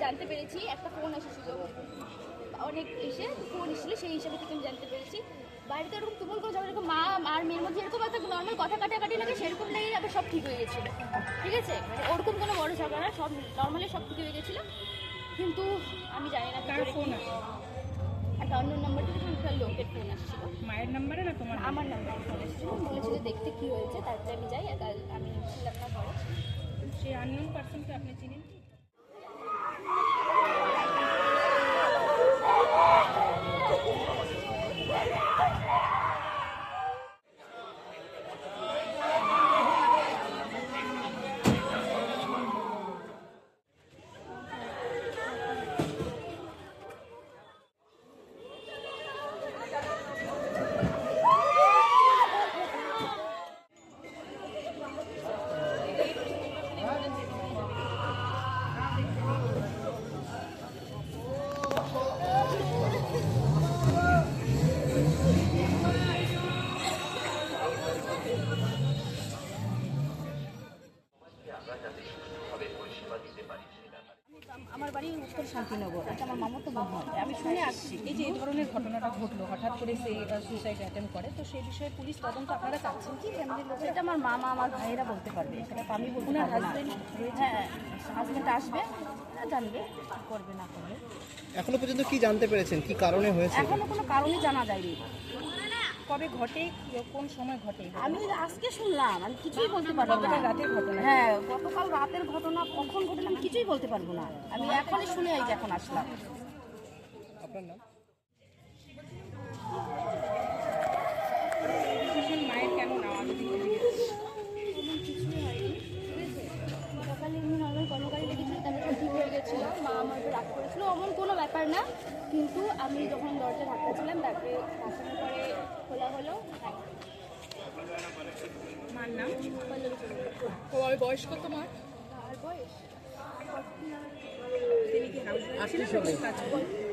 জানতে পেরেছি একটা ফোন এসেছিল, অনেক এসে ফোন এসেছিলো, সেই হিসাবে থেকে আমি জানতে পেরেছি। বাড়িতে এরকম তুমুল করে এরকম মা আর মেয়ের মধ্যে এরকম একটা নর্মাল কথা কাটাকাটি লাগে, সেরকম লেগে আবার সব ঠিক হয়ে গেছিলো। ঠিক আছে, মানে ওরকম কোনো বড় ঝগড়া, সব নর্মালি সব ঠিক হয়ে গেছিলো। কিন্তু আমি জানি না কার ফোন আসে, একটা অন্য নাম্বার থেকে একটা লোকের ফোন আসছিল। মায়ের নাম্বারে না তোমার? আমার নাম্বারে ফোন এসেছিল, বলেছিল দেখতে কী হয়েছে, তারপরে আমি যাই। আর আমি ছিলাম না ঘরে। সেই আননোন পার্সনকে আপনি চিনেন? আমার বাড়ি উত্তর শান্তিনগর, এটা আমার মামাতো বোন হয়। আমি শুনে আসছি এই যে এই ধরনের ঘটনাটা ঘটলো, হঠাৎ করে সে সুইসাইড অ্যাটেম্প করে, তো সেই বিষয়ে পুলিশ তদন্ত আপনারা চাচ্ছেন কি? ফ্যামিলির লোক? সেটা আমার মামা আমার ভাইয়েরা বলতে পারবে, সেটা তো আমি বলতে ওনার পারবো না। হাজবেন্ড? হ্যাঁ, হাজবেন্ড আসবে, জানবে কি করবে না করবে। এখনো পর্যন্ত কি জানতে পেরেছেন, কি কারণে হয়েছে? এখনো কোনো কারণই জানা যায়নি। কবে ঘটে, কোন সময় ঘটে? আমি আজকে শুনলাম, আমি কিছুই বলতে পারবো না। গতকাল রাতের ঘটনা? হ্যাঁ, গতকাল রাতের ঘটনা, কখন ঘটনা আমি কিছুই বলতে পারবো না। আমি এখনই শুনে এই যে এখন আসলাম। আপনার নাম? ডিসিশন মায়ের কেন নেওয়া যদি জিজ্ঞেস করি? এমন কিছুই হয়নি। ঠিক আছে, সকালে এমনি নর্মাল কর্মকারী লেগেছিল, তারপরে ঠিক হয়ে গেছিলো। মা আমার উপর রাগ করেছিল, এমন কোনো ব্যাপার না। কিন্তু আমি যখন দরজা ধাক্কাছিলাম, তারপরে ধাক্কানোর পরে খোলা হলো। মার নাম? পল্লবী চৌধুরী। ওর বয়স কত মার? আর বয়স তিনি কি হাউস ওয়াইফ ছিলেন? কাজ করতেন?